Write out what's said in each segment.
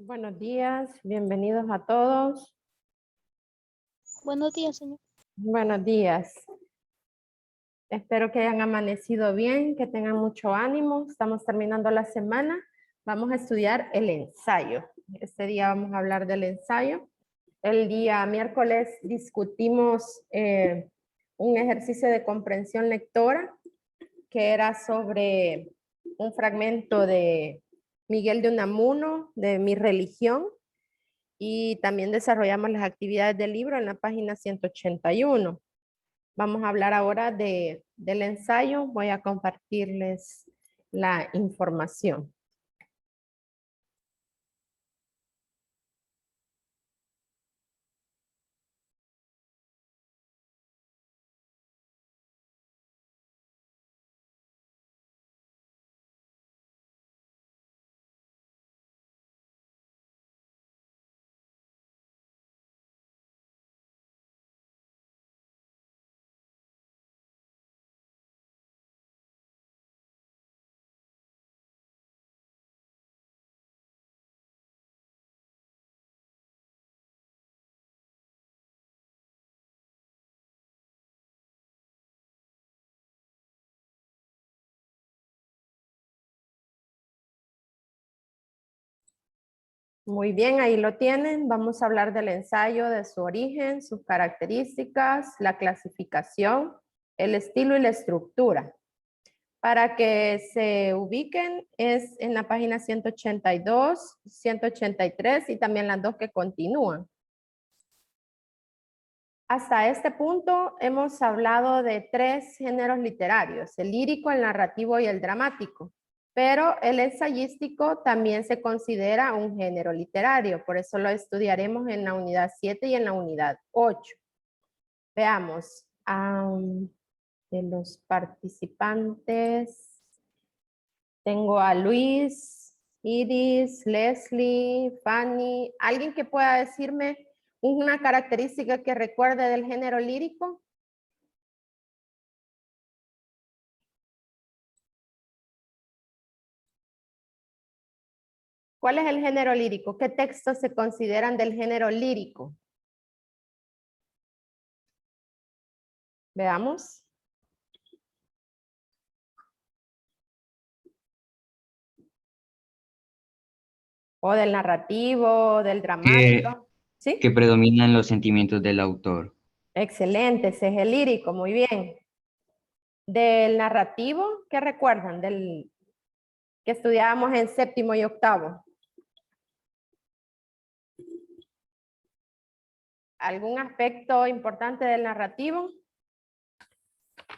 Buenos días, bienvenidos a todos. Buenos días, señor. Buenos días. Espero que hayan amanecido bien, que tengan mucho ánimo. Estamos terminando la semana. Vamos a estudiar el ensayo. Este día vamos a hablar del ensayo. El día miércoles discutimos un ejercicio de comprensión lectora que era sobre un fragmento de Miguel de Unamuno, de Mi religión. Y también desarrollamos las actividades del libro en la página 181. Vamos a hablar ahora del ensayo. Voy a compartirles la información. Muy bien, ahí lo tienen. Vamos a hablar del ensayo, de su origen, sus características, la clasificación, el estilo y la estructura. Para que se ubiquen es en la página 182, 183 y también las dos que continúan. Hasta este punto hemos hablado de 3 géneros literarios, el lírico, el narrativo y el dramático. Pero el ensayístico también se considera un género literario, por eso lo estudiaremos en la unidad 7 y en la unidad 8. Veamos, de los participantes, tengo a Luis, Iris, Leslie, Fanny. ¿Alguien que pueda decirme una característica que recuerde del género lírico? ¿Cuál es el género lírico? ¿Qué textos se consideran del género lírico? Veamos. O del narrativo, del dramático. ¿Sí? Que predominan los sentimientos del autor. Excelente, ese es el lírico, muy bien. Del narrativo, ¿qué recuerdan? Del que estudiábamos en séptimo y octavo. ¿Algún aspecto importante del narrativo?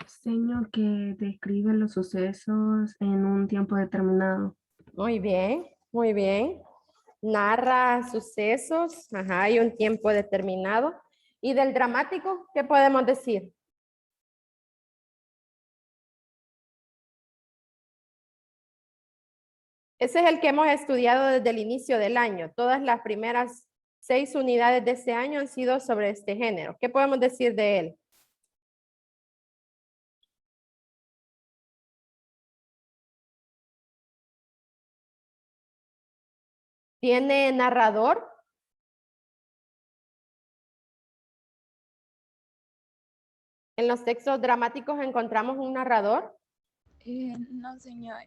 Señor, que describe los sucesos en un tiempo determinado. Muy bien, muy bien. Narra sucesos, hay un tiempo determinado. ¿Y del dramático, qué podemos decir? Ese es el que hemos estudiado desde el inicio del año. Todas las primeras 6 unidades de este año han sido sobre este género. ¿Qué podemos decir de él? ¿Tiene narrador? En los textos dramáticos encontramos un narrador. No, señor,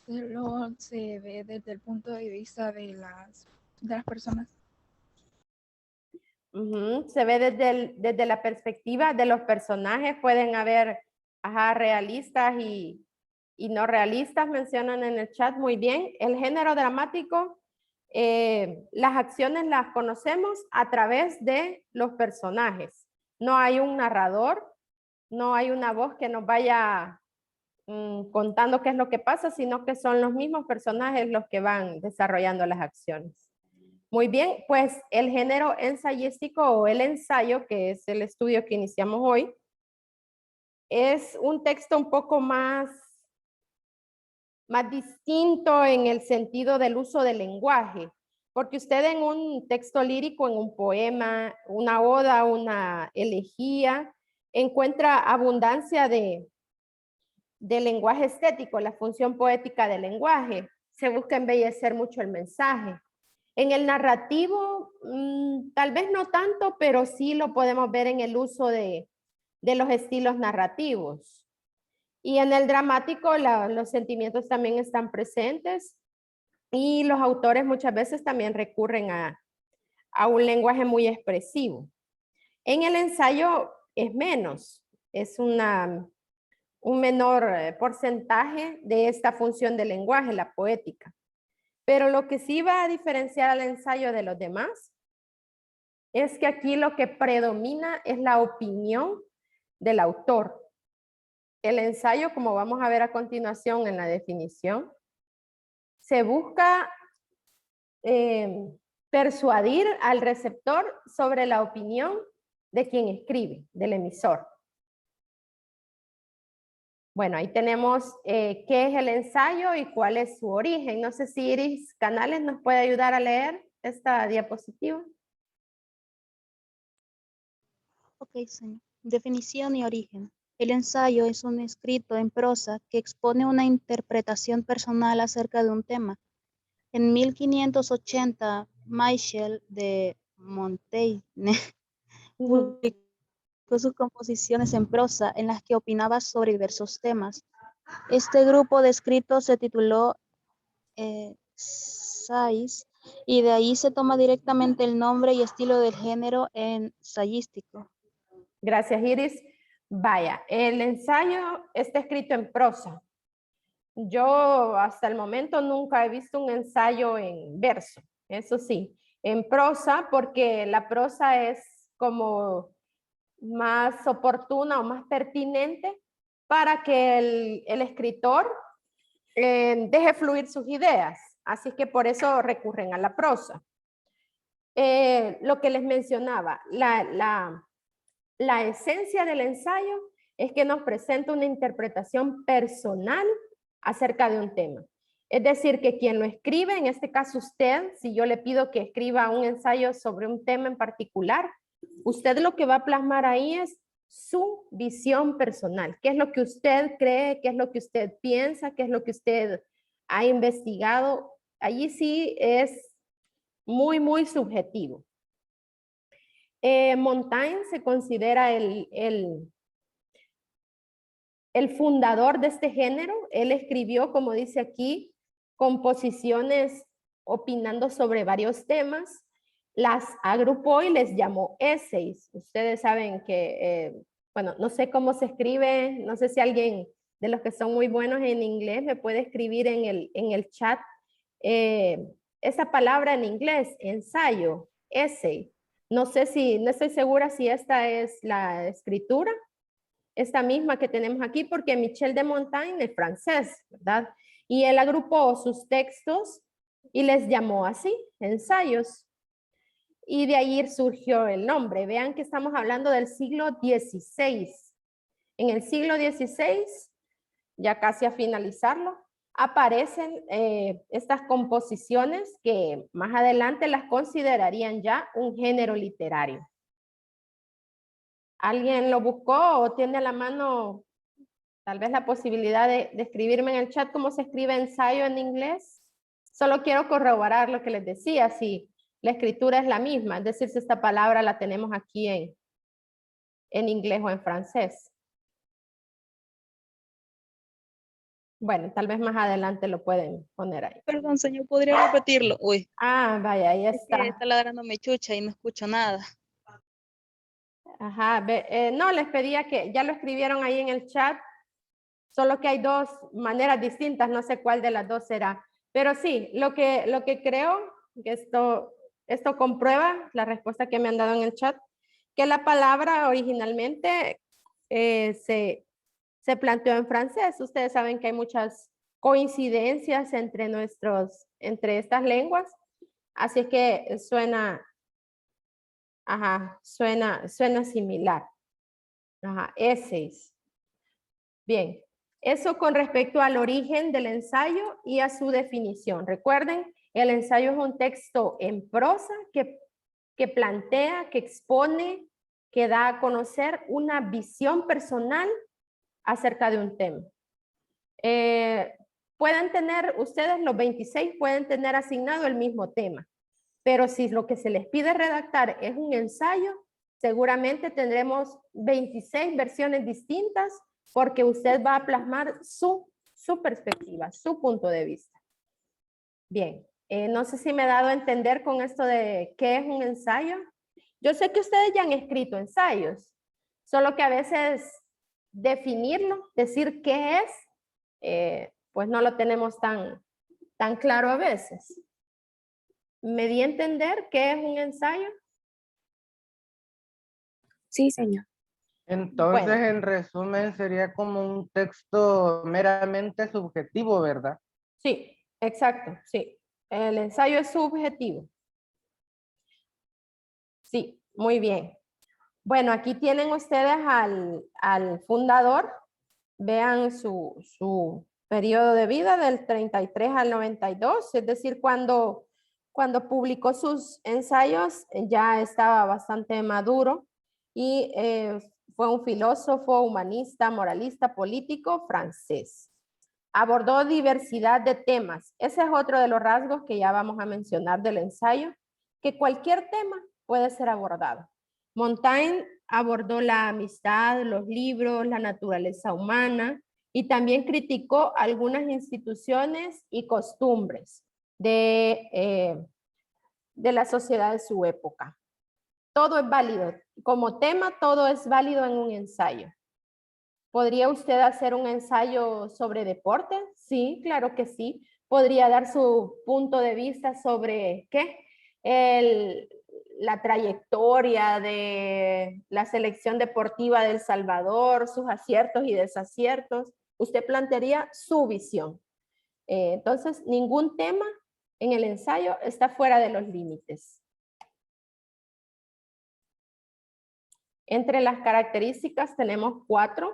solo se ve desde el punto de vista de las personas. Se ve desde la perspectiva de los personajes. Pueden haber realistas y no realistas, mencionan en el chat. Muy bien. El género dramático, las acciones las conocemos a través de los personajes. No hay un narrador, no hay una voz que nos vaya contando qué es lo que pasa, sino que son los mismos personajes los que van desarrollando las acciones. Muy bien, pues el género ensayístico o el ensayo, que es el estudio que iniciamos hoy, es un texto un poco más distinto en el sentido del uso del lenguaje, porque usted en un texto lírico, en un poema, una oda, una elegía, encuentra abundancia de lenguaje estético, la función poética del lenguaje. Se busca embellecer mucho el mensaje. En el narrativo, tal vez no tanto, pero sí lo podemos ver en el uso de los estilos narrativos. Y en el dramático, los sentimientos también están presentes y los autores muchas veces también recurren a un lenguaje muy expresivo. En el ensayo es menos, es un menor porcentaje de esta función del lenguaje, la poética. Pero lo que sí va a diferenciar al ensayo de los demás es que aquí lo que predomina es la opinión del autor. El ensayo, como vamos a ver a continuación en la definición, se busca persuadir al receptor sobre la opinión de quien escribe, del emisor. Bueno, ahí tenemos qué es el ensayo y cuál es su origen. No sé si Iris Canales nos puede ayudar a leer esta diapositiva. Ok, señor. Definición y origen. El ensayo es un escrito en prosa que expone una interpretación personal acerca de un tema. En 1580, Michel de Montaigne publicó sus composiciones en prosa en las que opinaba sobre diversos temas. Este grupo de escritos se tituló ensayos y de ahí se toma directamente el nombre y estilo del género ensayístico. Gracias, Iris. Vaya, el ensayo está escrito en prosa. Yo hasta el momento nunca he visto un ensayo en verso, eso sí, en prosa, porque la prosa es como más oportuna o más pertinente para que el escritor deje fluir sus ideas. Así que por eso recurren a la prosa. Lo que les mencionaba, la esencia del ensayo es que nos presenta una interpretación personal acerca de un tema. Es decir, que quien lo escribe, en este caso usted, si yo le pido que escriba un ensayo sobre un tema en particular, usted lo que va a plasmar ahí es su visión personal. ¿Qué es lo que usted cree? ¿Qué es lo que usted piensa? ¿Qué es lo que usted ha investigado? Allí sí es muy, muy subjetivo. Montaigne se considera el fundador de este género. Él escribió, como dice aquí, composiciones opinando sobre varios temas, las agrupó y les llamó essays. Ustedes saben que, bueno, no sé cómo se escribe, no sé si alguien de los que son muy buenos en inglés me puede escribir en el chat esa palabra en inglés, ensayo, essay. No sé si, no estoy segura si esta es la escritura, esta misma que tenemos aquí, porque Michel de Montaigne es francés, ¿verdad? Y él agrupó sus textos y les llamó así, ensayos. Y de ahí surgió el nombre. Vean que estamos hablando del siglo XVI. En el siglo XVI, ya casi a finalizarlo, aparecen estas composiciones que más adelante las considerarían ya un género literario. ¿Alguien lo buscó o tiene a la mano tal vez la posibilidad de escribirme en el chat cómo se escribe ensayo en inglés? Solo quiero corroborar lo que les decía, si la escritura es la misma, es decir, si esta palabra la tenemos aquí en inglés o en francés. Bueno, tal vez más adelante lo pueden poner ahí. Perdón, señor, ¿podría repetirlo? Uy, Ah, vaya, ahí es que está. está ladrando mi chucha y no escucho nada. Ajá, no, les pedía que ya lo escribieron ahí en el chat, solo que hay dos maneras distintas, no sé cuál de las dos será. Pero sí, lo que creo, que esto comprueba la respuesta que me han dado en el chat, que la palabra originalmente se planteó en francés. Ustedes saben que hay muchas coincidencias entre estas lenguas, así que suena similar. Ajá, essays. Bien, eso con respecto al origen del ensayo y a su definición. Recuerden, el ensayo es un texto en prosa que plantea, que expone, que da a conocer una visión personal acerca de un tema. Pueden tener, ustedes los 26 pueden tener asignado el mismo tema. Pero si lo que se les pide redactar es un ensayo, seguramente tendremos 26 versiones distintas porque usted va a plasmar su perspectiva, su punto de vista. Bien, no sé si me he dado a entender con esto de qué es un ensayo. Yo sé que ustedes ya han escrito ensayos, solo que a veces definirlo, decir qué es, pues no lo tenemos tan claro a veces. ¿Me di a entender qué es un ensayo? Sí, señor. Entonces, Bueno. en resumen, sería como un texto meramente subjetivo, ¿verdad? Sí, exacto, sí. El ensayo es subjetivo. Sí, muy bien. Bueno, aquí tienen ustedes al fundador. Vean su periodo de vida del 33 al 92, es decir, cuando publicó sus ensayos ya estaba bastante maduro y fue un filósofo, humanista, moralista, político francés. Abordó diversidad de temas. Ese es otro de los rasgos que ya vamos a mencionar del ensayo, que cualquier tema puede ser abordado. Montaigne abordó la amistad, los libros, la naturaleza humana y también criticó algunas instituciones y costumbres de la sociedad de su época. Todo es válido. Como tema, todo es válido en un ensayo. ¿Podría usted hacer un ensayo sobre deporte? Sí, claro que sí. ¿Podría dar su punto de vista sobre qué? La trayectoria de la selección deportiva de El Salvador, sus aciertos y desaciertos. Usted plantearía su visión. Entonces, ningún tema en el ensayo está fuera de los límites. Entre las características tenemos 4.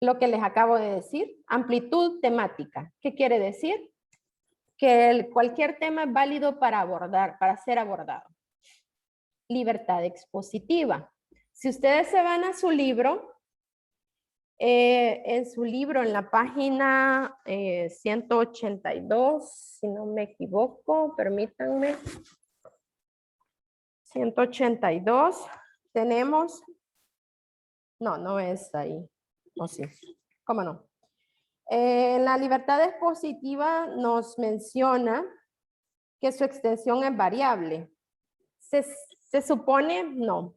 Lo que les acabo de decir, amplitud temática. ¿Qué quiere decir? Que cualquier tema es válido para ser abordado. Libertad expositiva. Si ustedes se van a su libro, en la página 182, si no me equivoco, permítanme. 182, tenemos, no es ahí. ¿O sí? ¿Cómo no? La libertad expositiva nos menciona que su extensión es variable. Se supone, no.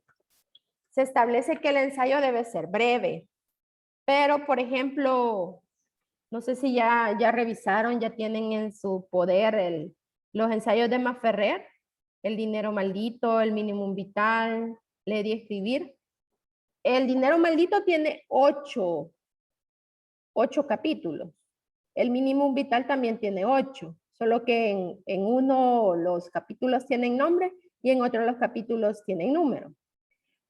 Se establece que el ensayo debe ser breve. Pero, por ejemplo, no sé si ya revisaron, ya tienen en su poder los ensayos de Maferrer, El dinero maldito, El mínimo vital, Leer y escribir. El dinero maldito tiene 8 capítulos. El mínimo vital también tiene 8, solo que en uno los capítulos tienen nombre y en otro los capítulos tienen número.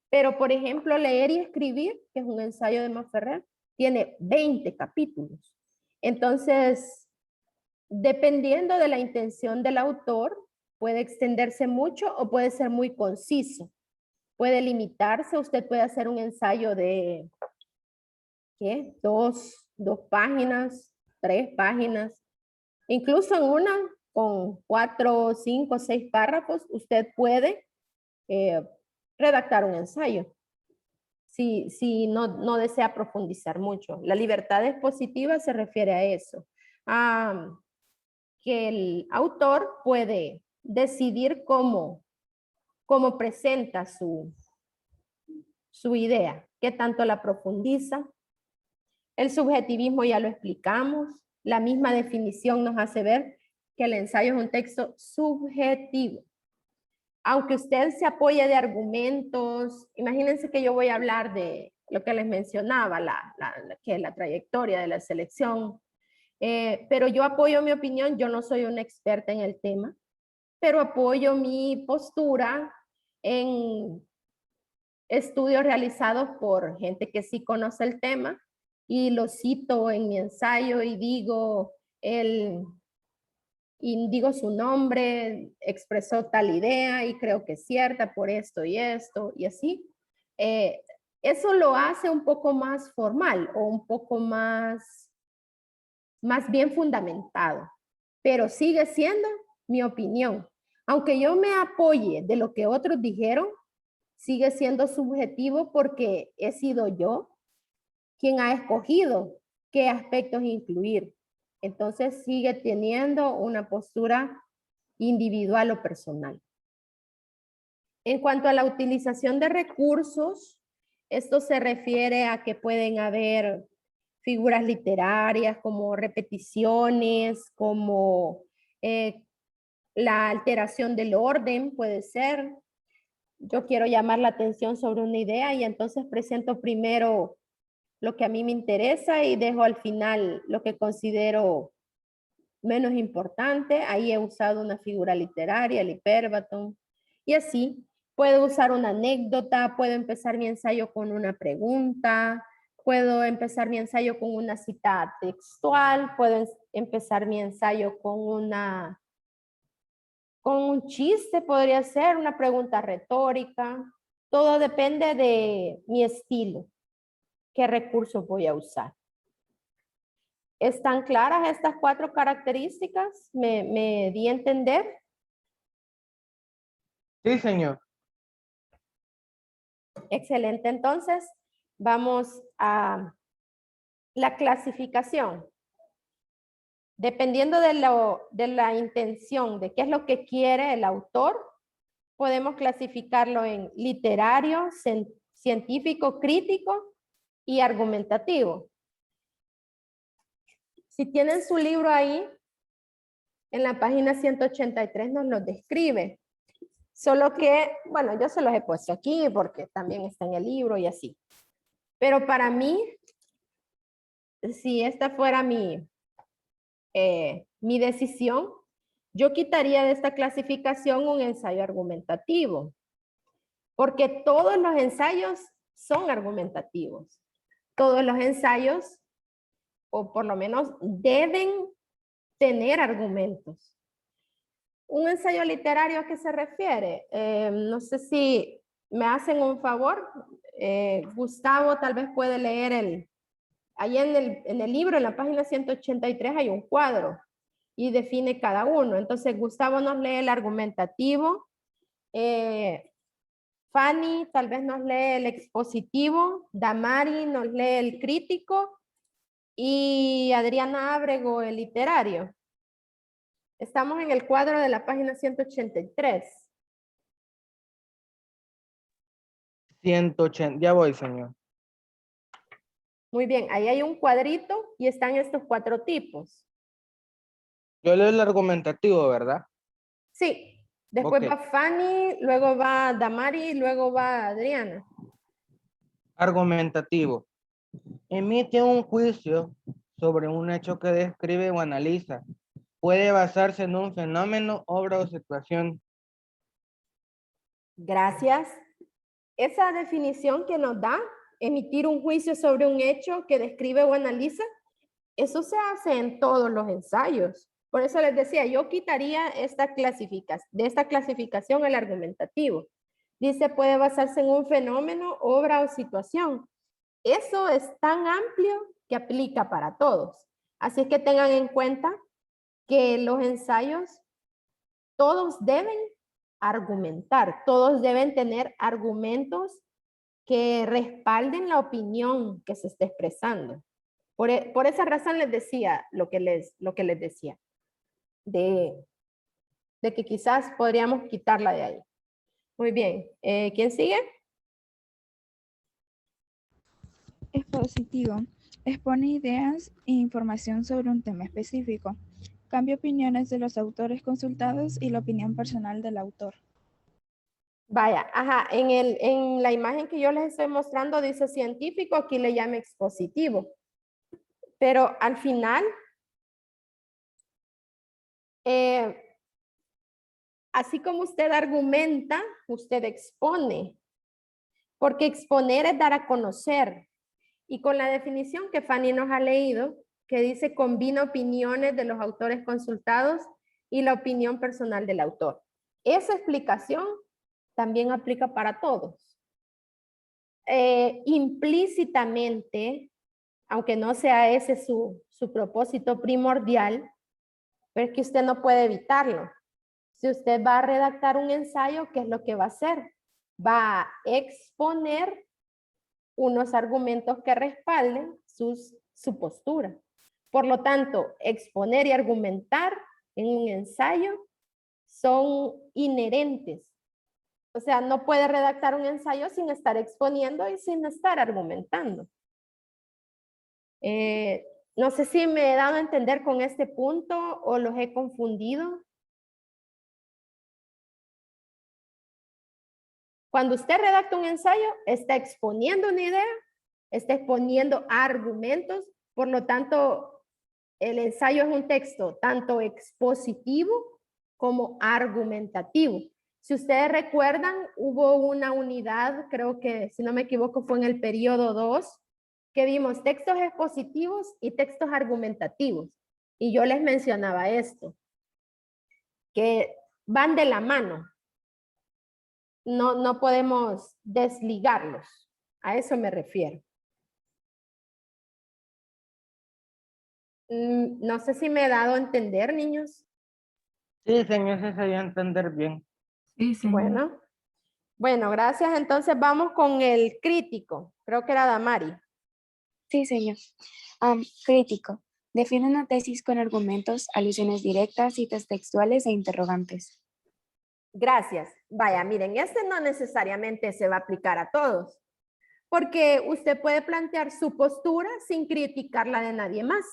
Pero, por ejemplo, Leer y escribir, que es un ensayo de Maferrer, tiene 20 capítulos. Entonces, dependiendo de la intención del autor, puede extenderse mucho o puede ser muy conciso. Puede limitarse, usted puede hacer un ensayo de ¿qué? 2 páginas, 3 páginas, incluso en una con 4, 5, 6 párrafos, usted puede redactar un ensayo. Si no desea profundizar mucho. La libertad expositiva se refiere a eso, a que el autor puede decidir cómo presenta su idea, qué tanto la profundiza. El subjetivismo ya lo explicamos. La misma definición nos hace ver que el ensayo es un texto subjetivo. Aunque usted se apoye de argumentos, imagínense que yo voy a hablar de lo que les mencionaba, que es la trayectoria de la selección, pero yo apoyo mi opinión, yo no soy una experta en el tema, pero apoyo mi postura en estudios realizados por gente que sí conoce el tema, y lo cito en mi ensayo y digo su nombre, expresó tal idea y creo que es cierta por esto y así. Eso lo hace un poco más formal o un poco más bien fundamentado, pero sigue siendo mi opinión. Aunque yo me apoye de lo que otros dijeron, sigue siendo subjetivo porque he sido yo quien ha escogido qué aspectos incluir. Entonces sigue teniendo una postura individual o personal. En cuanto a la utilización de recursos, esto se refiere a que pueden haber figuras literarias como repeticiones, como la alteración del orden puede ser. Yo quiero llamar la atención sobre una idea y entonces presento primero lo que a mí me interesa y dejo al final lo que considero menos importante. Ahí he usado una figura literaria, el hipérbaton, y así. Puedo usar una anécdota, puedo empezar mi ensayo con una pregunta, puedo empezar mi ensayo con una cita textual, puedo empezar mi ensayo con un chiste, podría ser una pregunta retórica. Todo depende de mi estilo, qué recursos voy a usar. ¿Están claras estas 4 características? ¿Me di a entender? Sí, señor. Excelente, entonces vamos a la clasificación. Dependiendo de la intención, de qué es lo que quiere el autor, podemos clasificarlo en literario, científico, crítico y argumentativo. Si tienen su libro ahí, en la página 183 nos lo describe. Solo que, bueno, yo se los he puesto aquí porque también está en el libro y así. Pero para mí, si esta fuera mi decisión, yo quitaría de esta clasificación un ensayo argumentativo. Porque todos los ensayos son argumentativos. Todos los ensayos, o por lo menos deben tener argumentos. ¿Un ensayo literario a qué se refiere? No sé si me hacen un favor. Gustavo tal vez puede leer ahí en el libro, en la página 183 hay un cuadro y define cada uno. Entonces Gustavo nos lee el argumentativo. Fanny tal vez nos lee el expositivo. Damari nos lee el crítico. Y Adriana Ábrego el literario. Estamos en el cuadro de la página 183. 180, ya voy, señor. Muy bien, ahí hay un cuadrito y están estos 4 tipos. Yo leo el argumentativo, ¿verdad? Sí, después Ok. va Fanny, luego va Damari, luego va Adriana. Argumentativo. Emite un juicio sobre un hecho que describe o analiza. Puede basarse en un fenómeno, obra o situación. Gracias. Esa definición que nos da, emitir un juicio sobre un hecho que describe o analiza, eso se hace en todos los ensayos. Por eso les decía, yo quitaría de esta clasificación el argumentativo. Dice, puede basarse en un fenómeno, obra o situación. Eso es tan amplio que aplica para todos. Así que tengan en cuenta que los ensayos, todos deben argumentar, todos deben tener argumentos que respalden la opinión que se está expresando. Por esa razón les decía lo que les decía, de que quizás podríamos quitarla de ahí. Muy bien, ¿quién sigue? Expositivo. Expone ideas e información sobre un tema específico. Cambia opiniones de los autores consultados y la opinión personal del autor. Vaya, ajá, en la imagen que yo les estoy mostrando dice científico, aquí le llama expositivo. Pero al final, así como usted argumenta, usted expone. Porque exponer es dar a conocer. Y con la definición que Fanny nos ha leído, que dice combina opiniones de los autores consultados y la opinión personal del autor. Esa explicación también aplica para todos. Implícitamente, aunque no sea ese su propósito primordial, pero es que usted no puede evitarlo. Si usted va a redactar un ensayo, ¿qué es lo que va a hacer? Va a exponer unos argumentos que respalden su postura. Por lo tanto, exponer y argumentar en un ensayo son inherentes. O sea, no puede redactar un ensayo sin estar exponiendo y sin estar argumentando. No sé si me he dado a entender con este punto o los he confundido. Cuando usted redacta un ensayo, está exponiendo una idea, está exponiendo argumentos, por lo tanto, el ensayo es un texto tanto expositivo como argumentativo. Si ustedes recuerdan, hubo una unidad, creo que si no me equivoco fue en el periodo 2, que vimos textos expositivos y textos argumentativos. Y yo les mencionaba esto, que van de la mano. No podemos desligarlos. A eso me refiero. No sé si me he dado a entender, niños. Sí, señor, se dio a entender bien. Sí, señor. Bueno, gracias. Entonces vamos con el crítico. Creo que era Damari. Sí, señor. Crítico. Define una tesis con argumentos, alusiones directas, citas textuales e interrogantes. Gracias. Vaya, miren, este no necesariamente se va a aplicar a todos, porque usted puede plantear su postura sin criticarla de nadie más,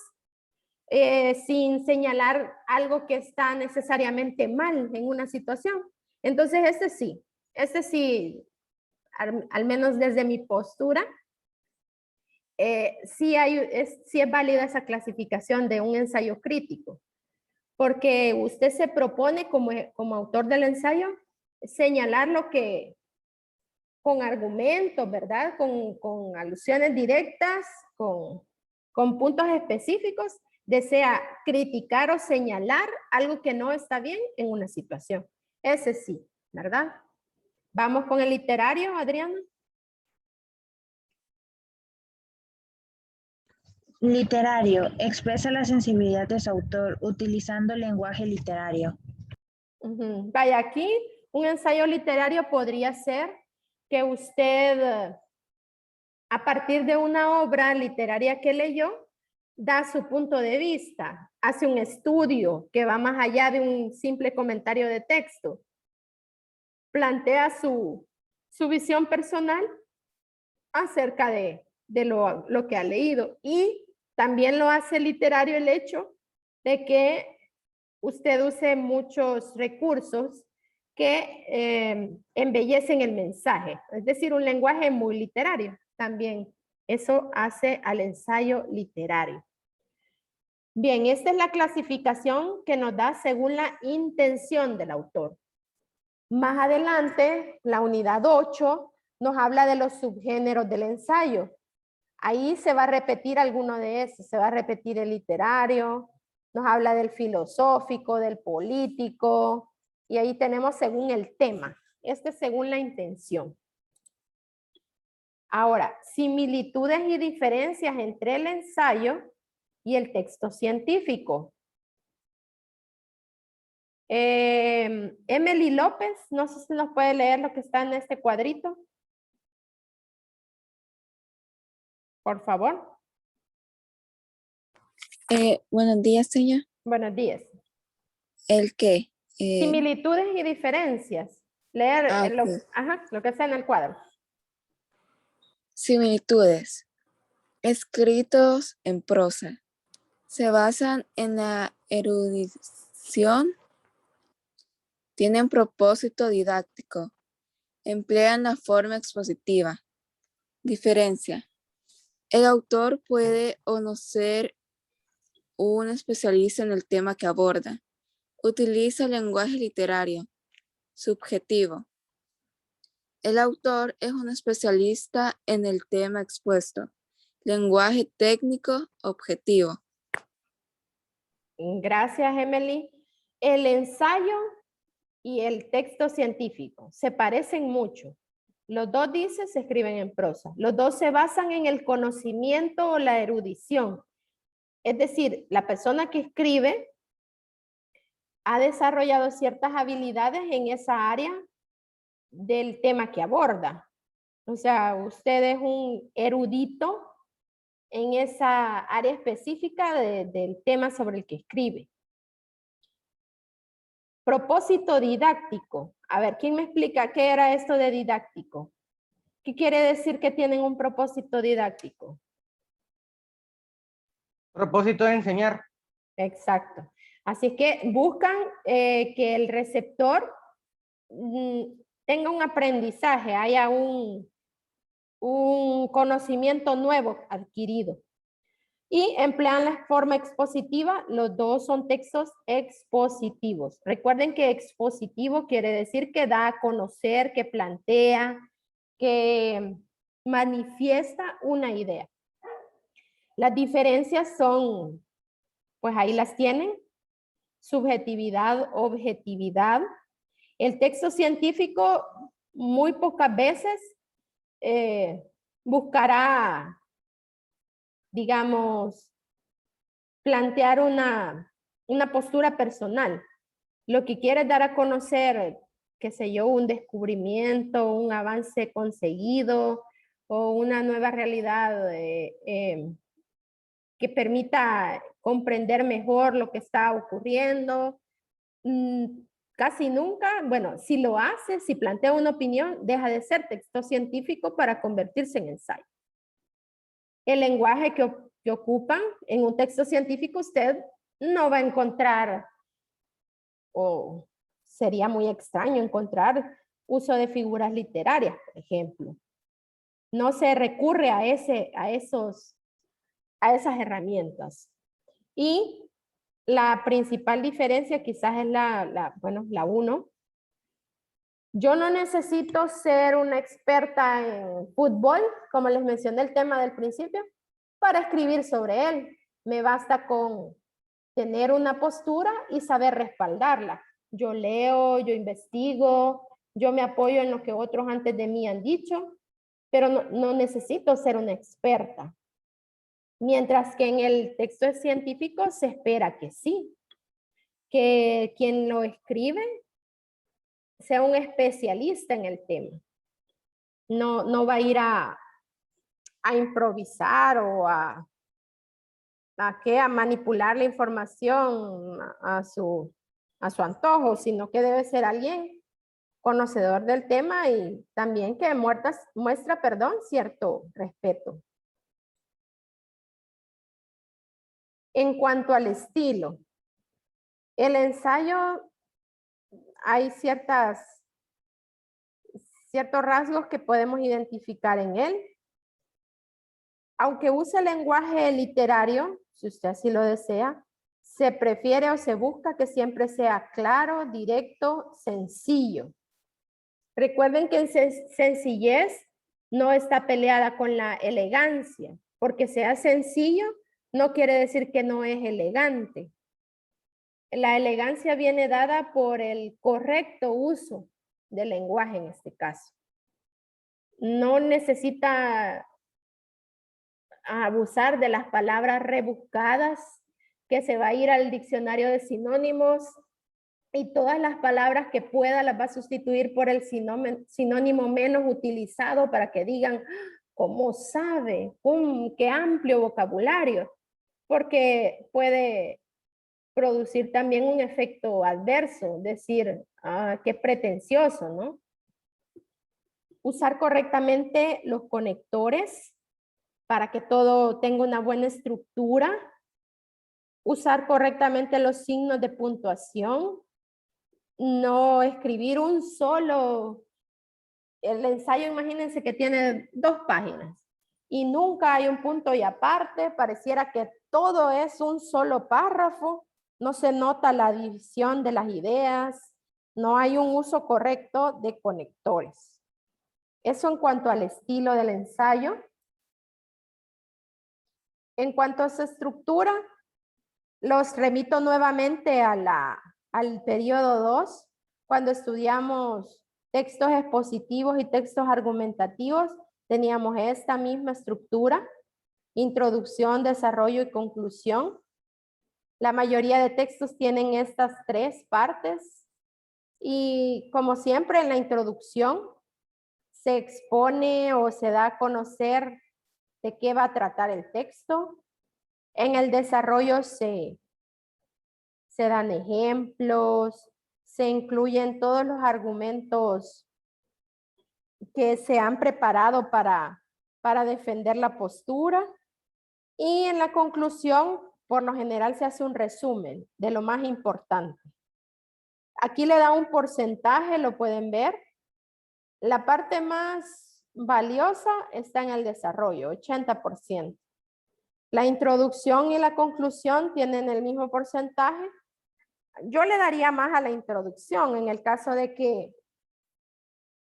sin señalar algo que está necesariamente mal en una situación. Entonces, este sí, al menos desde mi postura, sí es válida esa clasificación de un ensayo crítico, porque usted se propone como autor del ensayo señalar lo que con argumentos, ¿verdad? Con alusiones directas, con puntos específicos, desea criticar o señalar algo que no está bien en una situación. Ese sí, ¿verdad? Vamos con el literario, Adriana. Literario. Expresa la sensibilidad de su autor utilizando lenguaje literario. Vaya, aquí un ensayo literario podría ser que usted, a partir de una obra literaria que leyó, da su punto de vista, hace un estudio que va más allá de un simple comentario de texto, plantea su visión personal acerca de lo que ha leído, y también lo hace literario el hecho de que usted use muchos recursos que embellecen el mensaje, es decir, un lenguaje muy literario. También eso hace al ensayo literario. Bien, esta es la clasificación que nos da según la intención del autor. Más adelante, la unidad 8 nos habla de los subgéneros del ensayo. Ahí se va a repetir alguno de esos, se va a repetir el literario, nos habla del filosófico, del político, y ahí tenemos según el tema. Este es según la intención. Ahora, similitudes y diferencias entre el ensayo y el texto científico. Emily López, no sé si nos puede leer lo que está en este cuadrito. Por favor. Buenos días, señor. Buenos días. ¿El qué? Similitudes y diferencias. Leer ok. lo que está en el cuadro. Similitudes. Escritos en prosa. Se basan en la erudición. Tienen propósito didáctico. Emplean la forma expositiva. Diferencia. El autor puede o no ser un especialista en el tema que aborda. Utiliza el lenguaje literario. Subjetivo. El autor es un especialista en el tema expuesto. Lenguaje técnico objetivo. Gracias, Emily. El ensayo y el texto científico se parecen mucho. Los dos, dice, se escriben en prosa. Los dos se basan en el conocimiento o la erudición. Es decir, la persona que escribe ha desarrollado ciertas habilidades en esa área del tema que aborda. O sea, usted es un erudito en esa área específica del tema sobre el que escribe. Propósito didáctico. A ver, ¿quién me explica qué era esto de didáctico? ¿Qué quiere decir que tienen un propósito didáctico? Propósito de enseñar. Exacto. Así que buscan que el receptor tenga un aprendizaje, haya un conocimiento nuevo adquirido. Y emplean la forma expositiva, los dos son textos expositivos. Recuerden que expositivo quiere decir que da a conocer, que plantea, que manifiesta una idea. Las diferencias son, pues ahí las tienen, subjetividad, objetividad. El texto científico muy pocas veces buscará, digamos, plantear una postura personal. Lo que quiere es dar a conocer, qué sé yo, un descubrimiento, un avance conseguido o una nueva realidad que permita comprender mejor lo que está ocurriendo. Casi nunca, bueno, si lo hace, si plantea una opinión, deja de ser texto científico para convertirse en ensayo. El lenguaje que ocupan en un texto científico, usted no va a encontrar, o sería muy extraño encontrar uso de figuras literarias, por ejemplo. No se recurre a esas herramientas. Y la principal diferencia quizás es la 1. Yo no necesito ser una experta en fútbol, como les mencioné el tema del principio, para escribir sobre él. Me basta con tener una postura y saber respaldarla. Yo leo, yo investigo, yo me apoyo en lo que otros antes de mí han dicho, pero no necesito ser una experta. Mientras que en el texto científico se espera que sí, que quien lo escribe sea un especialista en el tema. No va a ir a improvisar o a manipular la información a su antojo, sino que debe ser alguien conocedor del tema y también que muestra cierto respeto. En cuanto al estilo, el ensayo, hay ciertos rasgos que podemos identificar en él. Aunque use lenguaje literario, si usted así lo desea, se prefiere o se busca que siempre sea claro, directo, sencillo. Recuerden que sencillez no está peleada con la elegancia, porque sea sencillo no quiere decir que no es elegante. La elegancia viene dada por el correcto uso del lenguaje en este caso. No necesita abusar de las palabras rebuscadas, que se va a ir al diccionario de sinónimos y todas las palabras que pueda las va a sustituir por el sinónimo menos utilizado para que digan, ¿cómo sabe? ¡Qué amplio vocabulario! Porque puede producir también un efecto adverso, decir, qué pretencioso, ¿no? Usar correctamente los conectores para que todo tenga una buena estructura. Usar correctamente los signos de puntuación. No escribir un solo. El ensayo, imagínense que tiene 2 páginas y nunca hay un punto y aparte. Pareciera que todo es un solo párrafo. No se nota la división de las ideas. No hay un uso correcto de conectores. Eso en cuanto al estilo del ensayo. En cuanto a su estructura, los remito nuevamente al periodo 2, cuando estudiamos textos expositivos y textos argumentativos, teníamos esta misma estructura: introducción, desarrollo y conclusión. La mayoría de textos tienen estas 3 partes y como siempre en la introducción se expone o se da a conocer de qué va a tratar el texto. En el desarrollo se dan ejemplos, se incluyen todos los argumentos que se han preparado para defender la postura. Y en la conclusión, por lo general, se hace un resumen de lo más importante. Aquí le da un porcentaje, lo pueden ver. La parte más valiosa está en el desarrollo, 80%. La introducción y la conclusión tienen el mismo porcentaje. Yo le daría más a la introducción en el caso de que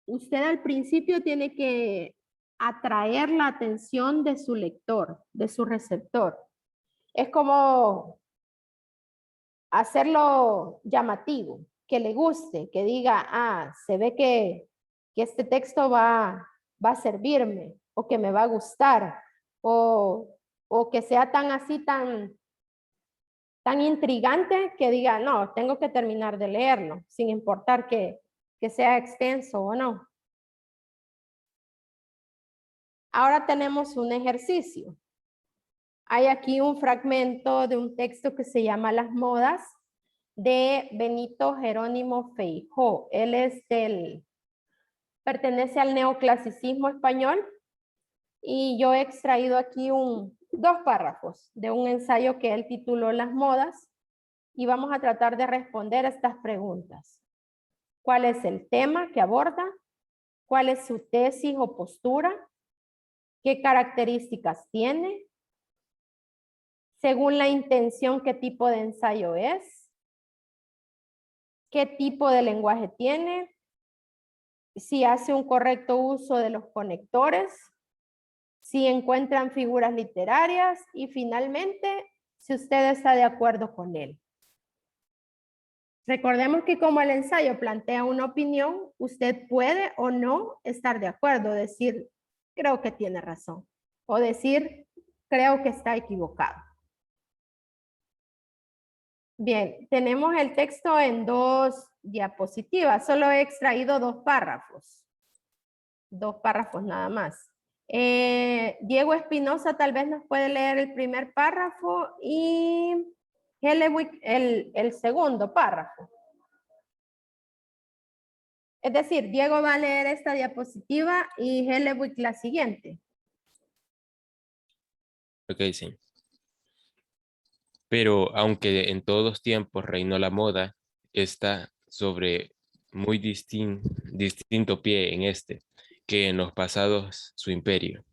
usted al principio tiene que atraer la atención de su lector, de su receptor. Es como hacerlo llamativo, que le guste, que diga, ah, se ve que este texto va a servirme, o que me va a gustar, o que sea tan así, tan intrigante que diga, no, tengo que terminar de leerlo, sin importar que sea extenso o no. Ahora tenemos un ejercicio. Hay aquí un fragmento de un texto que se llama Las Modas de Benito Jerónimo Feijó. Él pertenece al neoclasicismo español y yo he extraído aquí 2 párrafos de un ensayo que él tituló Las Modas y vamos a tratar de responder estas preguntas. ¿Cuál es el tema que aborda? ¿Cuál es su tesis o postura? ¿Qué características tiene? Según la intención, ¿qué tipo de ensayo es? ¿Qué tipo de lenguaje tiene? Si hace un correcto uso de los conectores. Si encuentran figuras literarias. Y finalmente, si usted está de acuerdo con él. Recordemos que como el ensayo plantea una opinión, usted puede o no estar de acuerdo, decir, creo que tiene razón, o decir, creo que está equivocado. Bien, tenemos el texto en 2 diapositivas, solo he extraído 2 párrafos. 2 párrafos nada más. Diego Espinosa tal vez nos puede leer el primer párrafo y Hellebuck el segundo párrafo. Es decir, Diego va a leer esta diapositiva y Hellebuck la siguiente. Ok, sí. Pero aunque en todos tiempos reinó la moda, está sobre muy distinto pie en este, que en los pasados su imperio.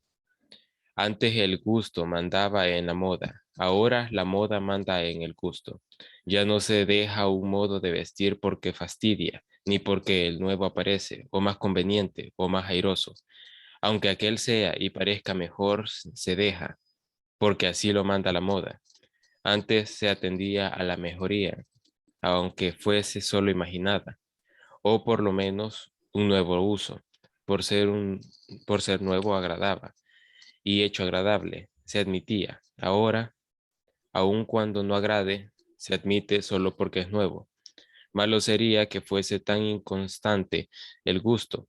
Antes el gusto mandaba en la moda, ahora la moda manda en el gusto. Ya no se deja un modo de vestir porque fastidia, ni porque el nuevo aparece, o más conveniente, o más airoso. Aunque aquel sea y parezca mejor, se deja, porque así lo manda la moda. Antes se atendía a la mejoría, aunque fuese solo imaginada, o por lo menos un nuevo uso, por ser nuevo agradaba, y hecho agradable, se admitía. Ahora, aun cuando no agrade, se admite solo porque es nuevo. Malo sería que fuese tan inconstante el gusto,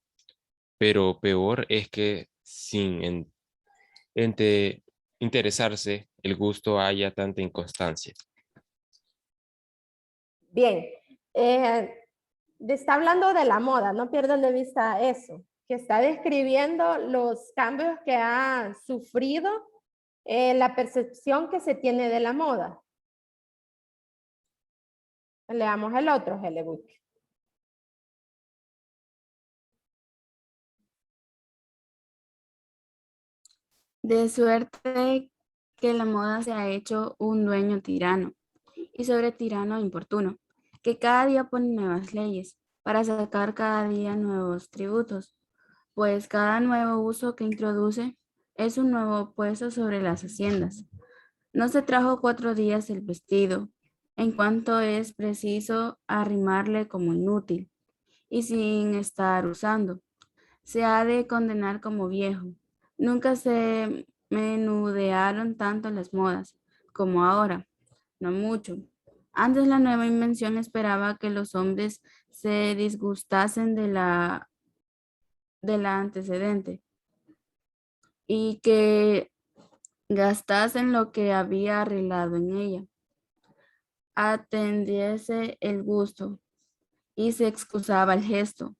pero peor es que sin interesarse el gusto haya tanta inconstancia. Bien, está hablando de la moda, no pierdan de vista eso, que está describiendo los cambios que ha sufrido la percepción que se tiene de la moda. Leamos el otro, Hellebuck. De suerte que la moda se ha hecho un dueño tirano, y sobre tirano importuno, que cada día pone nuevas leyes, para sacar cada día nuevos tributos, pues cada nuevo uso que introduce es un nuevo puesto sobre las haciendas. No se trajo 4 días el vestido, en cuanto es preciso arrimarle como inútil, y sin estar usando. Se ha de condenar como viejo. Nunca se menudearon tanto las modas como ahora. no mucho. Antes la nueva invención esperaba que los hombres se disgustasen de la antecedente y que gastasen lo que había arreglado en ella, atendiese el gusto y se excusaba el gesto.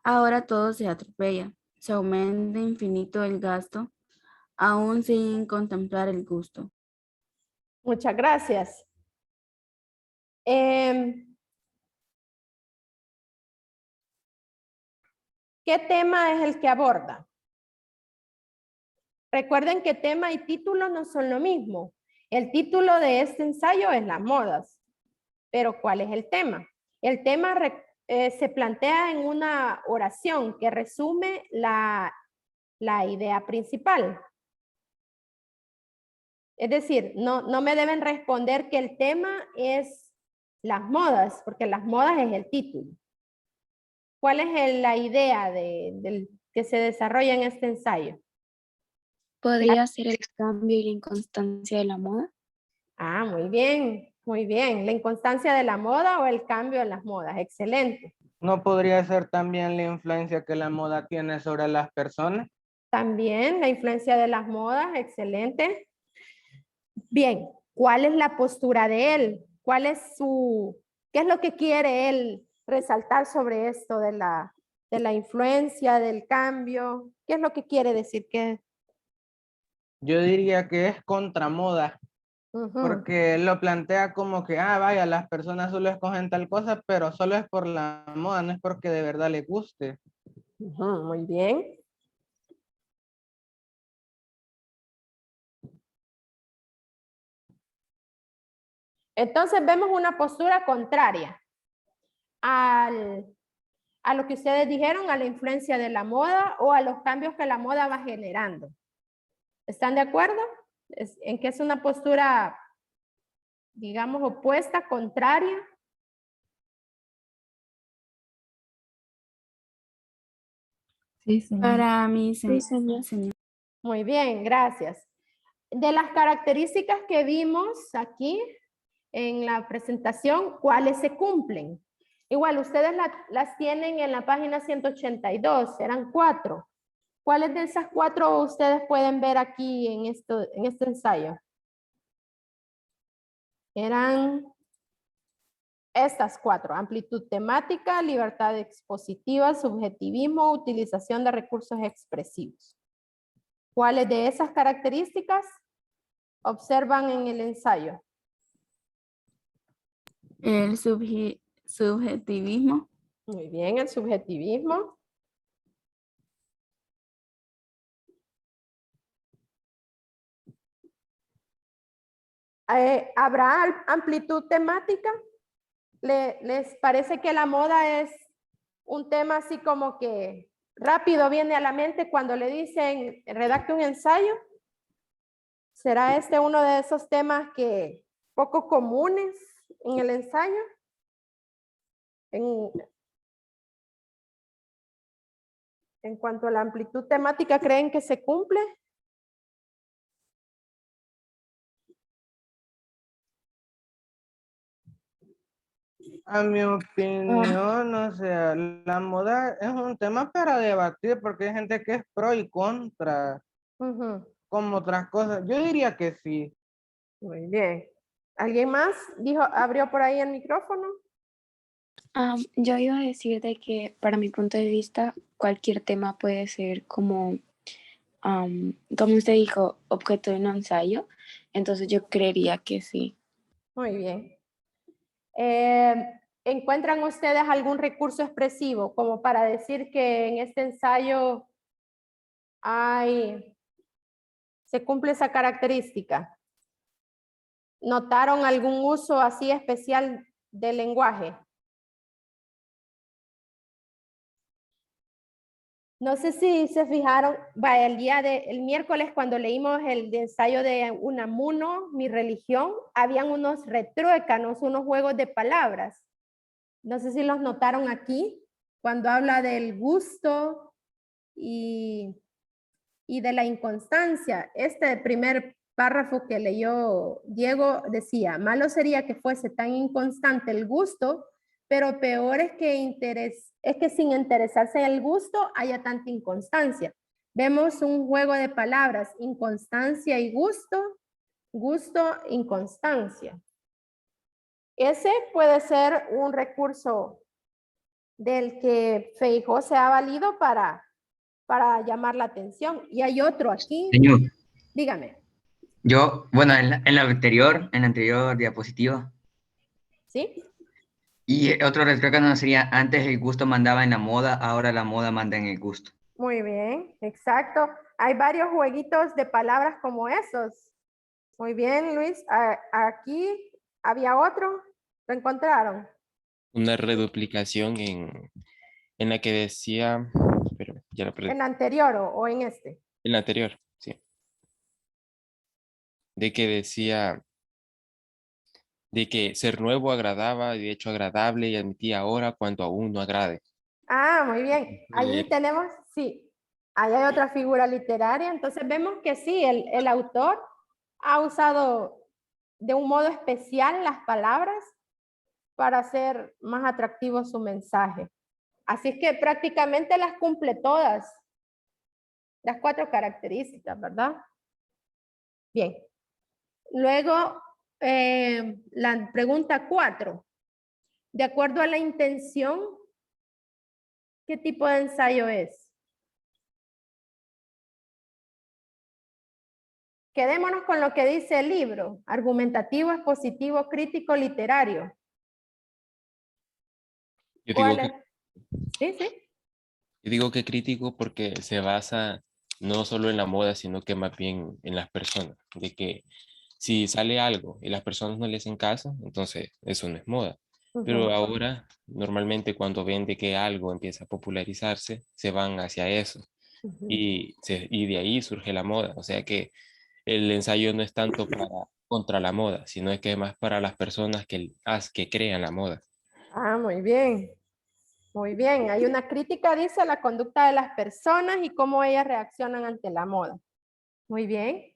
Ahora todo se atropella, se aumenta infinito el gasto, aún sin contemplar el gusto. Muchas gracias. ¿Qué tema es el que aborda? Recuerden que tema y título no son lo mismo. El título de este ensayo es las modas. Pero ¿cuál es el tema? El tema se plantea en una oración que resume la idea principal. Es decir, no me deben responder que el tema es las modas, porque las modas es el título. ¿Cuál es la idea que se desarrolla en este ensayo? ¿Podría ser el cambio y la inconstancia de la moda? Ah, muy bien, muy bien. ¿La inconstancia de la moda o el cambio en las modas? Excelente. ¿No podría ser también la influencia que la moda tiene sobre las personas? También la influencia de las modas, excelente. Bien, ¿cuál es la postura de él? ¿Qué es lo que quiere él resaltar sobre esto de la influencia, del cambio? ¿Qué es lo que quiere decir? Yo diría que es contra moda, porque lo plantea como que, vaya, las personas solo escogen tal cosa, pero solo es por la moda, no es porque de verdad les guste. Muy bien. Entonces vemos una postura contraria a lo que ustedes dijeron, a la influencia de la moda o a los cambios que la moda va generando. ¿Están de acuerdo? En que es una postura, digamos, opuesta, contraria. Sí, señor. Para mí, Sí, señor. Muy bien, gracias. De las características que vimos aquí en la presentación, ¿cuáles se cumplen? Igual, ustedes las tienen en la página 182, eran 4. ¿Cuáles de esas 4 ustedes pueden ver aquí en este ensayo? Eran estas 4, amplitud temática, libertad expositiva, subjetivismo, utilización de recursos expresivos. ¿Cuáles de esas características observan en el ensayo? El subjetivismo. Muy bien, el subjetivismo. ¿Habrá amplitud temática? ¿Les parece que la moda es un tema así como que rápido viene a la mente cuando le dicen redacte un ensayo? ¿Será este uno de esos temas que poco comunes en el ensayo? En cuanto a la amplitud temática, ¿creen que se cumple? A mi opinión, o sea, la moda es un tema para debatir porque hay gente que es pro y contra, como otras cosas. Yo diría que sí. Muy bien. ¿Alguien más abrió por ahí el micrófono? Yo iba a decir de que para mi punto de vista cualquier tema puede ser como usted dijo, objeto de un ensayo, entonces yo creería que sí. Muy bien. ¿Encuentran ustedes algún recurso expresivo como para decir que en este ensayo se cumple esa característica? ¿Notaron algún uso así especial del lenguaje? No sé si se fijaron, el miércoles cuando leímos el ensayo de Unamuno, Mi religión, habían unos retruécanos, unos juegos de palabras. No sé si los notaron aquí, cuando habla del gusto y de la inconstancia. Este primer párrafo que leyó Diego decía, malo sería que fuese tan inconstante el gusto, pero peor es que sin interesarse en el gusto haya tanta inconstancia. Vemos un juego de palabras, inconstancia y gusto, gusto, inconstancia. Ese puede ser un recurso del que Feijó se ha valido para llamar la atención. Y hay otro aquí. Señor, Dígame. bueno, en la anterior diapositiva. ¿Sí? Y otro retrógrado sería, antes el gusto mandaba en la moda, ahora la moda manda en el gusto. Muy bien, exacto. Hay varios jueguitos de palabras como esos. Muy bien, Luis. Aquí había otro. ¿Lo encontraron? Una reduplicación en la que decía, pero ya la perdí. ¿En la anterior o en este? En la anterior, sí. De que decía de que ser nuevo agradaba, de hecho agradable, y admitía ahora cuanto aún no agrade. Ah, muy bien. Allí tenemos, sí, ahí hay otra figura literaria. Entonces vemos que sí, el autor ha usado de un modo especial las palabras para hacer más atractivo su mensaje. Así es que prácticamente las cumple todas, las 4 características, ¿verdad? Bien. Luego, la pregunta 4. De acuerdo a la intención, ¿qué tipo de ensayo es? Quedémonos con lo que dice el libro. Argumentativo, expositivo, crítico, literario. Yo digo Sí, sí. Yo digo que crítico porque se basa no solo en la moda, sino que más bien en las personas. De que si sale algo y las personas no le hacen caso, entonces eso no es moda. Pero ahora, normalmente cuando ven de que algo empieza a popularizarse, se van hacia eso. Y de ahí surge la moda. O sea que el ensayo no es tanto contra la moda, sino es que es más para las personas que crean la moda. Ah, muy bien. Muy bien. Hay una crítica, dice, a la conducta de las personas y cómo ellas reaccionan ante la moda. Muy bien.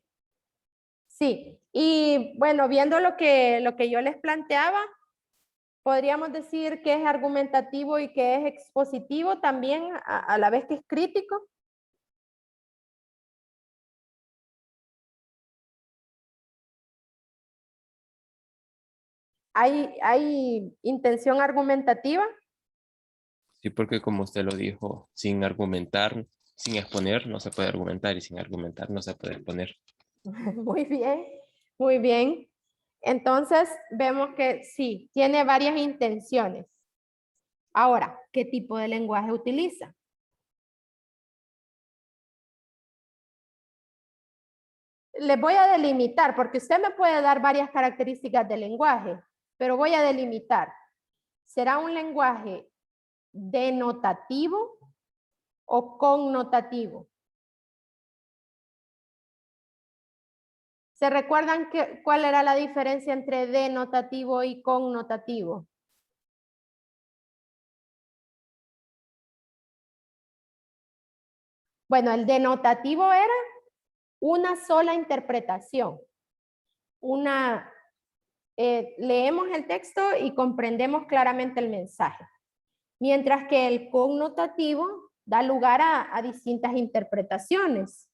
Sí. Y bueno, viendo lo que yo les planteaba, podríamos decir que es argumentativo y que es expositivo también, a la vez que es crítico. ¿Hay intención argumentativa? Sí, porque como usted lo dijo, sin argumentar, sin exponer, no se puede argumentar, y sin argumentar no se puede exponer. Muy bien, muy bien. Entonces, vemos que sí, tiene varias intenciones. Ahora, ¿qué tipo de lenguaje utiliza? Les voy a delimitar, porque usted me puede dar varias características del lenguaje, pero voy a delimitar. ¿Será un lenguaje denotativo o connotativo? ¿Se recuerdan cuál era la diferencia entre denotativo y connotativo? Bueno, el denotativo era una sola interpretación. Leemos el texto y comprendemos claramente el mensaje. Mientras que el connotativo da lugar a distintas interpretaciones.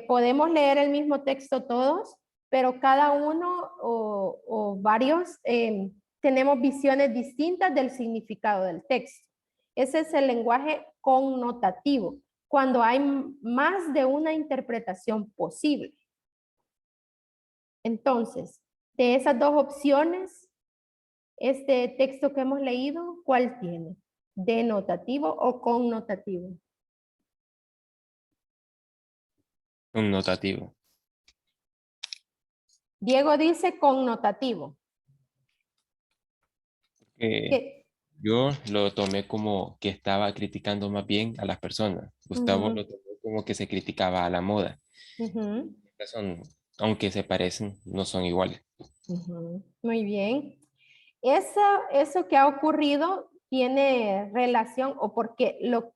Podemos leer el mismo texto todos, pero cada uno o varios tenemos visiones distintas del significado del texto. Ese es el lenguaje connotativo, cuando hay más de una interpretación posible. Entonces, de esas 2 opciones, este texto que hemos leído, ¿cuál tiene? ¿Denotativo o connotativo? Connotativo. Diego dice connotativo. Yo lo tomé como que estaba criticando más bien a las personas. Gustavo lo tomó como que se criticaba a la moda. Aunque se parecen, no son iguales. Muy bien. Eso que ha ocurrido tiene relación o porque lo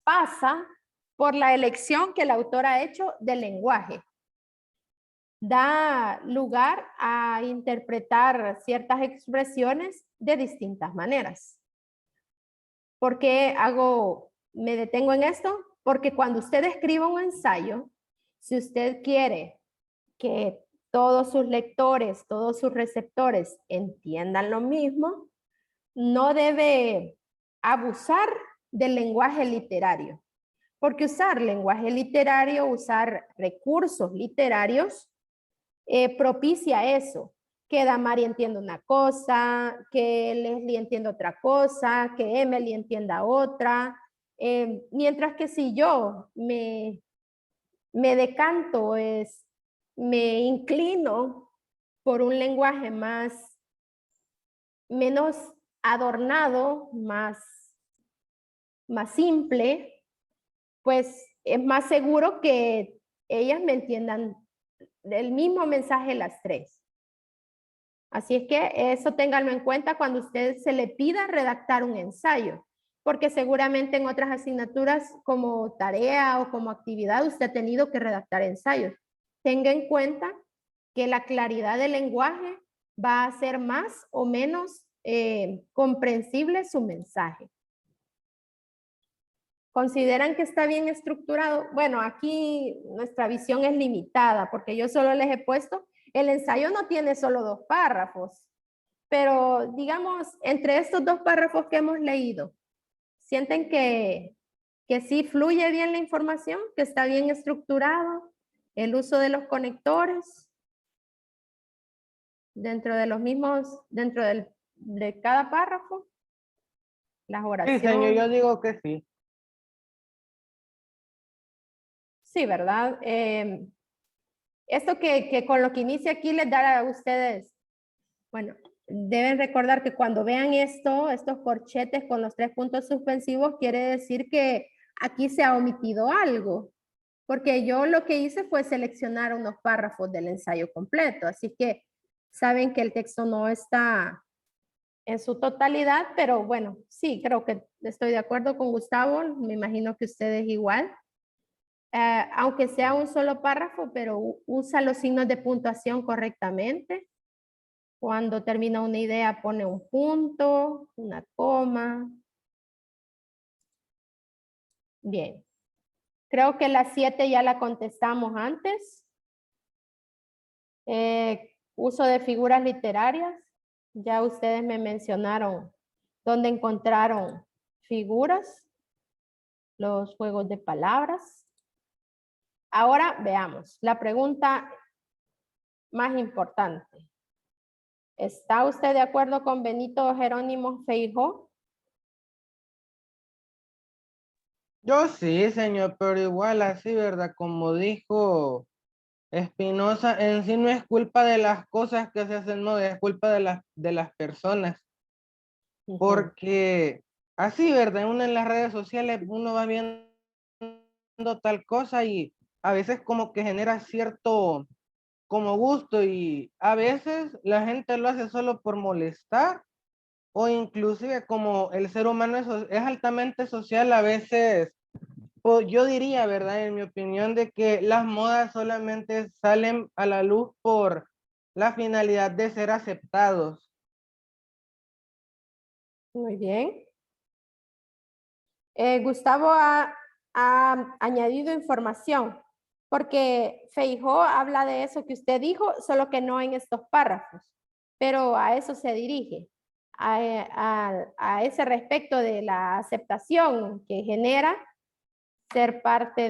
pasa por la elección que el autor ha hecho del lenguaje. da lugar a interpretar ciertas expresiones de distintas maneras. ¿Por qué me detengo en esto? Porque cuando usted escriba un ensayo, si usted quiere que todos sus lectores, todos sus receptores entiendan lo mismo, no debe abusar del lenguaje literario. Porque usar lenguaje literario, usar recursos literarios, propicia eso. Que Damari entienda una cosa, que Leslie entienda otra cosa, que Emily entienda otra. Mientras que si yo me decanto, me inclino por un lenguaje menos adornado, más simple, pues es más seguro que ellas me entiendan el mismo mensaje las tres. Así es que eso ténganlo en cuenta cuando usted se le pida redactar un ensayo, porque seguramente en otras asignaturas como tarea o como actividad usted ha tenido que redactar ensayos. Tenga en cuenta que la claridad del lenguaje va a hacer más o menos comprensible su mensaje. ¿Consideran que está bien estructurado? Bueno, aquí nuestra visión es limitada porque yo solo les he puesto, el ensayo no tiene solo 2 párrafos, pero digamos, entre estos 2 párrafos que hemos leído, ¿sienten que sí fluye bien la información, que está bien estructurado, el uso de los conectores dentro de los mismos, de cada párrafo, las Sí, oraciones? señor, yo digo que sí. Sí, ¿verdad? Esto que con lo que inicia aquí les dará a ustedes, bueno, deben recordar que cuando vean estos corchetes con los 3 puntos suspensivos, quiere decir que aquí se ha omitido algo, porque yo lo que hice fue seleccionar unos párrafos del ensayo completo, así que saben que el texto no está en su totalidad, pero bueno, sí, creo que estoy de acuerdo con Gustavo, me imagino que ustedes igual. Aunque sea un solo párrafo, pero usa los signos de puntuación correctamente. Cuando termina una idea pone un punto, una coma. Bien. Creo que la 7 ya la contestamos antes. Uso de figuras literarias. Ya ustedes me mencionaron dónde encontraron figuras. Los juegos de palabras. Ahora veamos la pregunta más importante. ¿Está usted de acuerdo con Benito Jerónimo Feijó? Yo sí, señor, pero igual así, ¿verdad? Como dijo Espinosa, en sí no es culpa de las cosas que se hacen, no, es culpa de las personas. Porque así, ¿verdad? Uno en las redes sociales, uno va viendo tal cosa y a veces como que genera cierto como gusto y a veces la gente lo hace solo por molestar o inclusive como el ser humano es altamente social, a veces yo diría, ¿verdad? En mi opinión de que las modas solamente salen a la luz por la finalidad de ser aceptados. Muy bien. Gustavo ha añadido información, porque Feijó habla de eso que usted dijo, solo que no en estos párrafos, pero a eso se dirige, a ese respecto de la aceptación que genera ser parte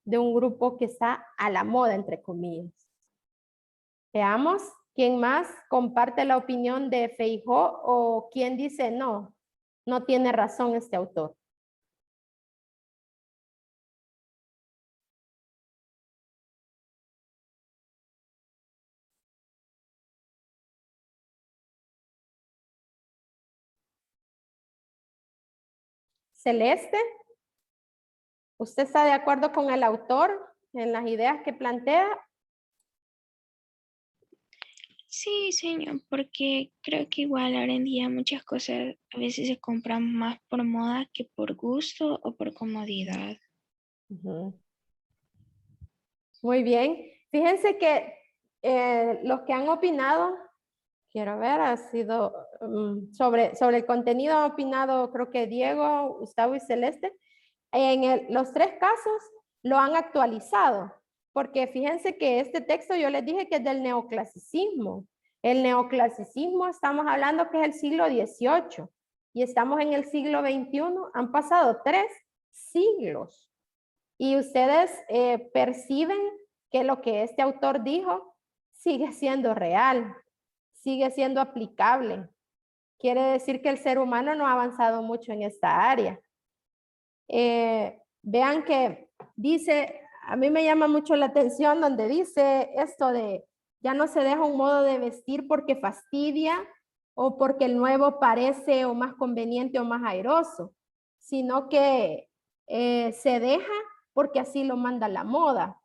de un grupo que está a la moda, entre comillas. Veamos, ¿quién más comparte la opinión de Feijó o quién dice no, no tiene razón este autor? Celeste, ¿usted está de acuerdo con el autor en las ideas que plantea? Sí, señor, porque creo que igual ahora en día muchas cosas a veces se compran más por moda que por gusto o por comodidad. Muy bien. Fíjense que Los que han opinado, quiero ver, ha sido sobre el contenido ha opinado, creo que Diego, Gustavo y Celeste. Los 3 casos lo han actualizado, porque fíjense que este texto yo les dije que es del neoclasicismo. El neoclasicismo estamos hablando que es el siglo XVIII y estamos en el siglo XXI, han pasado 3 siglos. Y ustedes perciben que lo que este autor dijo sigue siendo real, sigue siendo aplicable. Quiere decir que el ser humano no ha avanzado mucho en esta área. Vean que dice, a mí me llama mucho la atención donde dice esto de ya no se deja un modo de vestir porque fastidia o porque el nuevo parece o más conveniente o más airoso, sino que se deja porque así lo manda la moda.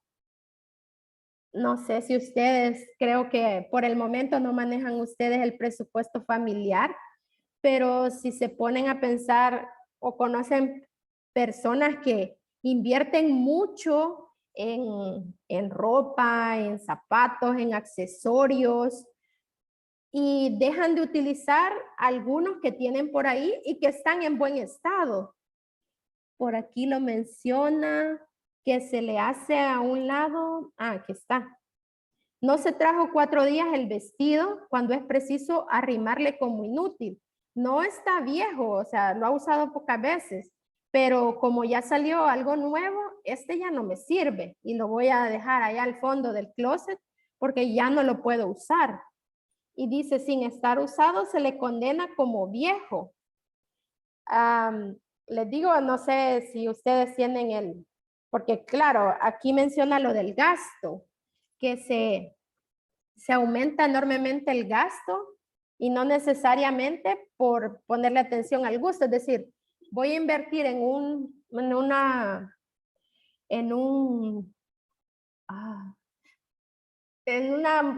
No sé si ustedes, creo que por el momento no manejan ustedes el presupuesto familiar, pero si se ponen a pensar o conocen personas que invierten mucho en ropa, en zapatos, en accesorios y dejan de utilizar algunos que tienen por ahí y que están en buen estado. Por aquí lo menciona que se le hace a un lado, aquí está. No se trajo 4 días el vestido cuando es preciso arrimarle como inútil. No está viejo, o sea, lo ha usado pocas veces, pero como ya salió algo nuevo, este ya no me sirve y lo voy a dejar allá al fondo del closet porque ya no lo puedo usar. Y dice, sin estar usado se le condena como viejo. Les digo, no sé si ustedes tienen porque claro, aquí menciona lo del gasto, que se aumenta enormemente el gasto y no necesariamente por ponerle atención al gusto. Es decir, voy a invertir en una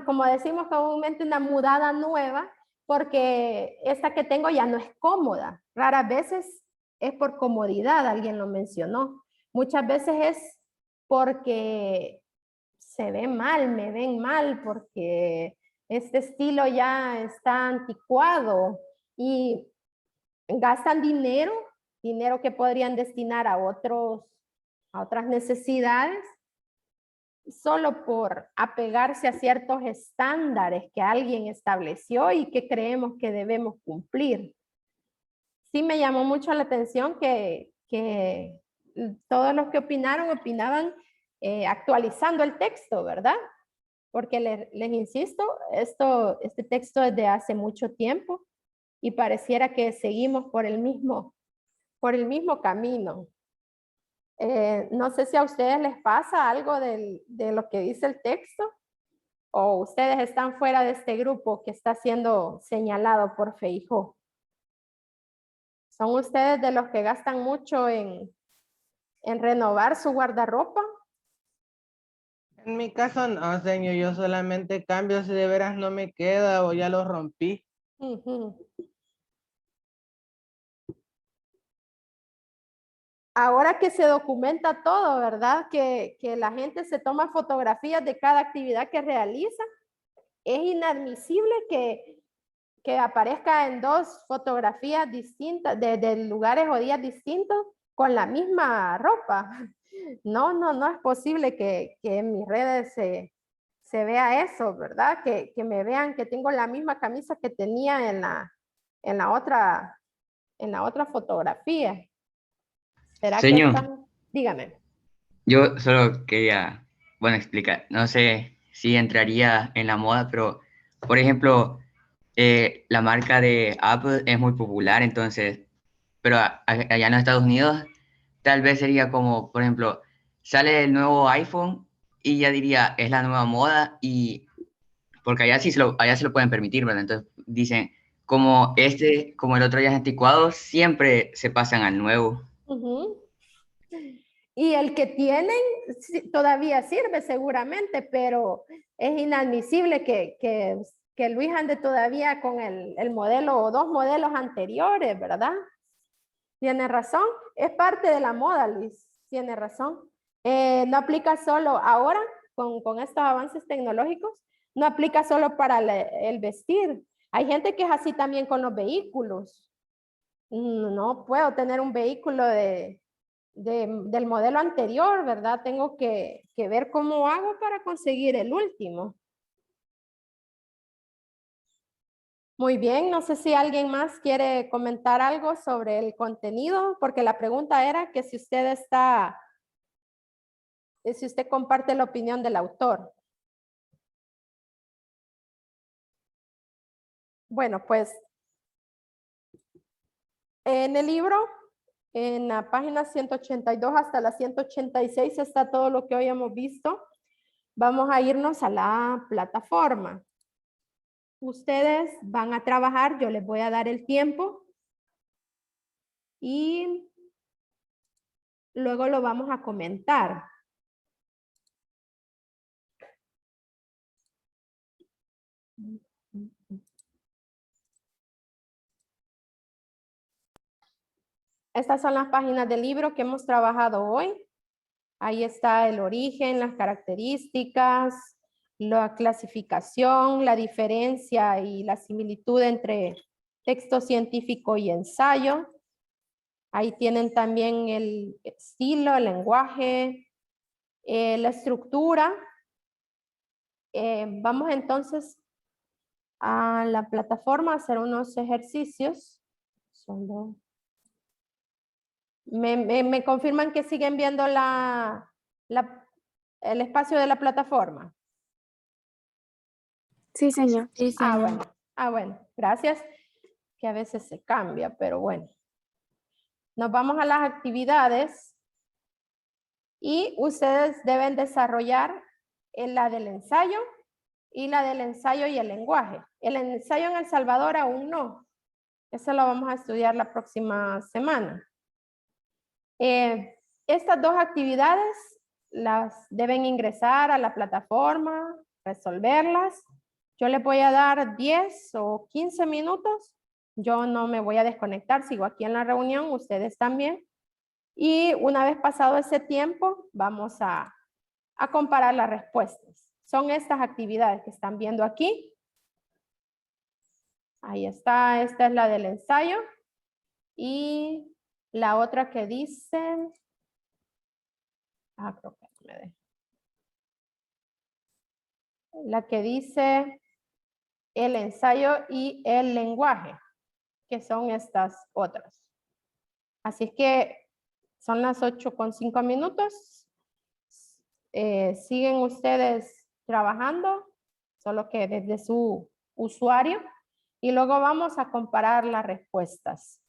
como decimos comúnmente, una mudada nueva, porque esta que tengo ya no es cómoda. Raras veces es por comodidad, alguien lo mencionó. Muchas veces es porque se ve mal, me ven mal, porque este estilo ya está anticuado y gastan dinero que podrían destinar a otras necesidades, solo por apegarse a ciertos estándares que alguien estableció y que creemos que debemos cumplir. Sí me llamó mucho la atención que todos los que opinaban actualizando el texto, ¿verdad? Porque les insisto, este texto es de hace mucho tiempo y pareciera que seguimos por el mismo camino. No sé si a ustedes les pasa algo de lo que dice el texto o ustedes están fuera de este grupo que está siendo señalado por Feijó. ¿Son ustedes de los que gastan mucho en renovar su guardarropa? En mi caso no, señor, yo solamente cambio si de veras no me queda o ya lo rompí. Ahora que se documenta todo, ¿verdad? Que la gente se toma fotografías de cada actividad que realiza, es inadmisible que aparezca en 2 fotografías distintas, de lugares o días distintos, con la misma ropa. No es posible que en mis redes se vea eso, ¿verdad? Que me vean que tengo la misma camisa que tenía en la otra fotografía. ¿Será Señor, que están? Dígame. yo solo quería, bueno, explicar, no sé si entraría en la moda, pero, por ejemplo, la marca de Apple es muy popular, entonces, pero allá en los Estados Unidos, tal vez sería como, por ejemplo, sale el nuevo iPhone y ya diría, es la nueva moda, y porque allá allá se lo pueden permitir, ¿verdad? Entonces dicen, como el otro ya es anticuado, siempre se pasan al nuevo. Y el que tienen todavía sirve seguramente, pero es inadmisible que Luis ande todavía con el modelo o 2 modelos anteriores, ¿verdad? Tiene razón, es parte de la moda, Luis, tiene razón. No aplica solo ahora con estos avances tecnológicos, No aplica solo para el vestir. Hay gente que es así también con los vehículos. No puedo tener un vehículo del modelo anterior, ¿verdad? Tengo que ver cómo hago para conseguir el último. Muy bien, no sé si alguien más quiere comentar algo sobre el contenido, porque la pregunta era que si usted comparte la opinión del autor. Bueno, pues en el libro, en la página 182 hasta la 186 está todo lo que hoy hemos visto. Vamos a irnos a la plataforma. Ustedes van a trabajar, yo les voy a dar el tiempo y luego lo vamos a comentar. Estas son las páginas del libro que hemos trabajado hoy. Ahí está el origen, las características, la clasificación, la diferencia y la similitud entre texto científico y ensayo. Ahí tienen también el estilo, el lenguaje, la estructura. Vamos entonces a la plataforma a hacer unos ejercicios. ¿Me confirman que siguen viendo el espacio de la plataforma? Sí, señor. Sí, señor. Bueno, gracias. Que a veces se cambia, pero bueno. Nos vamos a las actividades y ustedes deben desarrollar la del ensayo y la del ensayo y el lenguaje. El ensayo en El Salvador aún no. Eso lo vamos a estudiar la próxima semana. Estas dos actividades las deben ingresar a la plataforma, resolverlas. Yo les voy a dar 10 o 15 minutos. Yo no me voy a desconectar, sigo aquí en la reunión, ustedes también. Y una vez pasado ese tiempo, vamos a comparar las respuestas. Son estas actividades que están viendo aquí. Ahí está, esta es la del ensayo. Y la otra que dice... creo que me dejé. La que dice el ensayo y el lenguaje, que son estas otras. Así es que son las 8:05 minutos. Siguen ustedes trabajando, solo que desde su usuario. Y luego vamos a comparar las respuestas.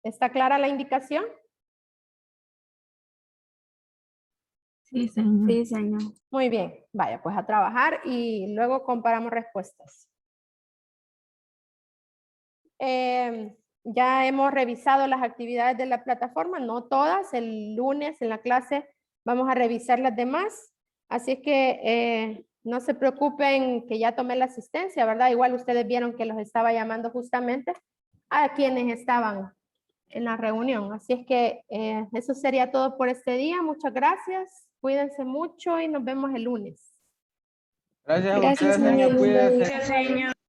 ¿Está clara la indicación? Sí, señor. Sí, señor. Muy bien, vaya pues a trabajar y luego comparamos respuestas. Ya hemos revisado las actividades de la plataforma, no todas. El lunes en la clase vamos a revisar las demás. Así es que no se preocupen que ya tomé la asistencia, ¿verdad? Igual ustedes vieron que los estaba llamando justamente a quienes estaban en la reunión. Así es que eso sería todo por este día. Muchas gracias. Cuídense mucho y nos vemos el lunes. Gracias a Gracias, ustedes, señor. señor. Cuídese. Gracias, señor.